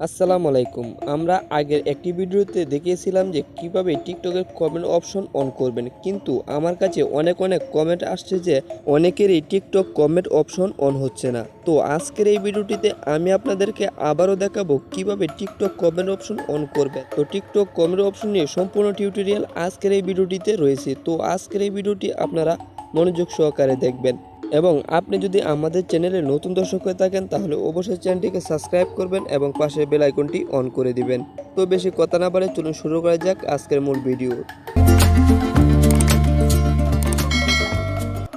আসসালামু আলাইকুম। আমরা আগের একটি ভিডিওতে দেখিয়েছিলাম যে কিভাবে টিকটকের কমেন্ট অপশন অন করবেন, কিন্তু আমার কাছে অনেক কমেন্ট আসছে যে অনেকেরই টিকটক কমেন্ট অপশন অন হচ্ছে না। তো আজকের এই ভিডিওটিতে আমি আপনাদেরকে আবারও দেখাবো কিভাবে টিকটক কমেন্ট অপশন অন করবেন। তো টিকটক কমেন্ট অপশন নিয়ে সম্পূর্ণ টিউটোরিয়াল আজকের এই ভিডিওটিতে রয়েছে। তো আজকের এই ভিডিওটি আপনারা মনোযোগ সহকারে দেখবেন এবং আপনি যদি আমাদের চ্যানেলে নতুন দর্শক হয়ে থাকেন তাহলে অবশ্যই চ্যানেলটিকে সাবস্ক্রাইব করবেন এবং পাশে বেল আইকনটি অন করে দিবেন। তো বেশি কথা না বলে চলুন শুরু করা যাক আজকের মূল ভিডিও।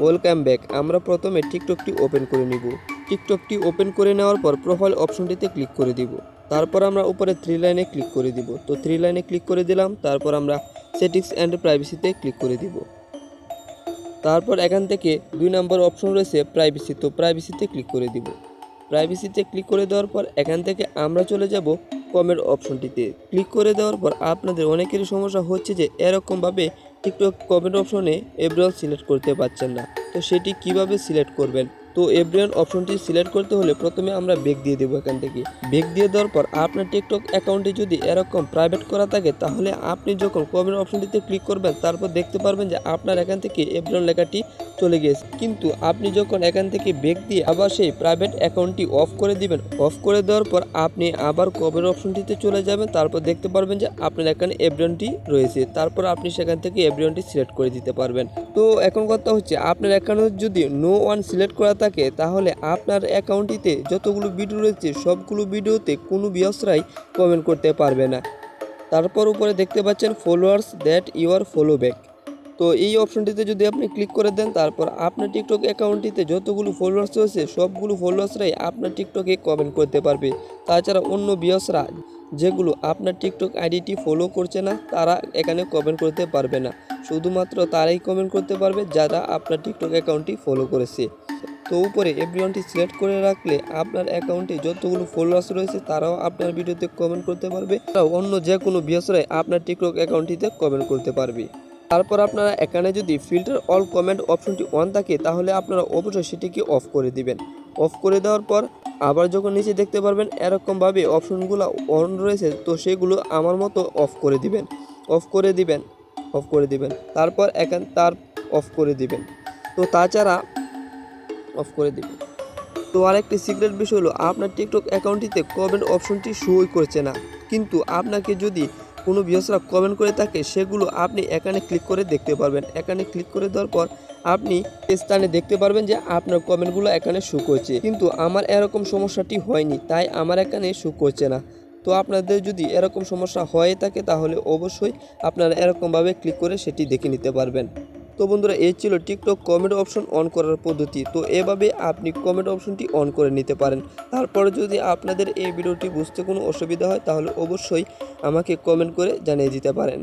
Welcome back. আমরা প্রথমে টিকটকটি ওপেন করে নিব। টিকটকটি ওপেন করে নেওয়ার পর প্রোফাইল অপশনটিতে ক্লিক করে দিব। তারপর আমরা উপরে 3 লাইনে ক্লিক করে দিব। তো 3 লাইনে ক্লিক করে দিলাম। তারপর আমরা সেটিংস অ্যান্ড প্রাইভেসিতে ক্লিক করে দিব। তারপর এখান থেকে 2 নম্বর অপশন রয়েছে প্রাইভেসি। তো প্রাইভেসিতে ক্লিক করে দিব। প্রাইভেসিতে ক্লিক করে দেওয়ার পর এখান থেকে আমরা চলে যাব কমেন্ট অপশনটিতে। ক্লিক করে দেওয়ার পর আপনাদের অনেকেরই সমস্যা হচ্ছে যে এরকমভাবে টিকটক কমেন্ট অপশনে এভরিওয়ান সিলেক্ট করতে পারছেন না। তো সেটি কিভাবে সিলেক্ট করবেন? তো এভরিওয়ান অপশনটি সিলেক্ট করতে হলে প্রথমে আমরা ব্যাক দিয়ে দেবো। এখান থেকে ব্যাক দিয়ে দেওয়ার পর আপনার টিকটক অ্যাকাউন্টে যদি এরকম প্রাইভেট করা থাকে তাহলে আপনি যখন কমেন্ট অপশনটিতে ক্লিক করবেন তারপর দেখতে পারবেন যে আপনার এখান থেকে এভরিওয়ান লেখাটি চলে গিয়েছে। কিন্তু আপনি যখন এখান থেকে ব্যাক দিয়ে আবার সেই প্রাইভেট অ্যাকাউন্টটি অফ করে দিবেন, অফ করে দেওয়ার পর আপনি আবার কমেন্ট অপশনটিতে চলে যাবেন। তারপর দেখতে পারবেন যে আপনার এখানে এভরিওয়ানটি রয়েছে। তারপর আপনি সেখান থেকে এভরিওয়ানটি সিলেক্ট করে দিতে পারবেন। তো এখন কথা হচ্ছে আপনার অ্যাকাউন্টে যদি নো ওয়ান সিলেক্ট করা থাকে তাহলে আপনার অ্যাকাউন্টটিতে যতগুলো ভিডিও রয়েছে সবগুলো ভিডিওতে কোনো ভিউয়ার্সরাই কমেন্ট করতে পারবে না। তারপর উপরে দেখতে পাচ্ছেন followers that your follow back. তো এই অপশনটিতে যদি আপনি ক্লিক করে দেন তারপর আপনার টিকটক অ্যাকাউন্টটিতে যতগুলো ফলোয়ার্স রয়েছে সবগুলো ফলোয়ার্সরাই আপনার টিকটকে কমেন্ট করতে পারবে। তাছাড়া অন্য ভিউয়ার্সরা যেগুলো আপনার টিকটক আইডিটি ফলো করছে না তারা এখানে কমেন্ট করতে পারবে না। শুধুমাত্র তারাই কমেন্ট করতে পারবে যারা আপনার টিকটক অ্যাকাউন্টটি ফলো করেছে। তো উপরে এভরিওয়ানটি সিলেক্ট করে রাখলে আপনার অ্যাকাউন্টে যতগুলো ফলোয়ার্স রয়েছে তারাও আপনার ভিডিওতে কমেন্ট করতে পারবে। তারাও অন্য যে কোনো ভিউয়ার্সরাই আপনার টিকটক অ্যাকাউন্টটিতে কমেন্ট করতে পারবে। তারপর আপনারা এখানে যদি ফিল্টার অল কমেন্ট অপশনটি অন থাকে তাহলে আপনারা অবশ্যই সেটিকে অফ করে দিবেন। অফ করে দেওয়ার পর আবার যখন নিচে দেখতে পারবেন এরকমভাবে অপশনগুলো অন রয়েছে তো সেগুলো আমার মতো অফ করে দিবেন। অফ করে দিবেন, অফ করে দিবেন। তারপর অফ করে দিবেন। তো তাছাড়া অফ করে দিবেন। তো আরেকটি সিক্রেট বিষয় হলো আপনার টিকটক অ্যাকাউন্টটিতে কমেন্ট অপশনটি শোই করছে না, কিন্তু আপনাকে যদি কোনো ভিউয়ার্সরা কমেন্ট করে থাকে সেগুলো আপনি এখানে ক্লিক করে দেখতে পারবেন। এখানে ক্লিক করে দেওয়ার পর আপনি স্থানে দেখতে পারবেন যে আপনার কমেন্টগুলো এখানে শো করছে, কিন্তু আমার এরকম সমস্যাটি হয়নি তাই আমার এখানে শো করছে না। তো আপনাদের যদি এরকম সমস্যা হয়ে থাকে তাহলে অবশ্যই আপনারা এরকমভাবে ক্লিক করে সেটি দেখে নিতে পারবেন। তো বন্ধুরা এই ছিল টিকটক কমেন্ট অপশন অন করার পদ্ধতি। তো এভাবে আপনি কমেন্ট অপশনটি অন করে নিতে পারেন। তারপরে যদি আপনাদের এই ভিডিওটি বুঝতে কোনো অসুবিধা হয় তাহলে অবশ্যই আমাকে কমেন্ট করে জানিয়ে দিতে পারেন।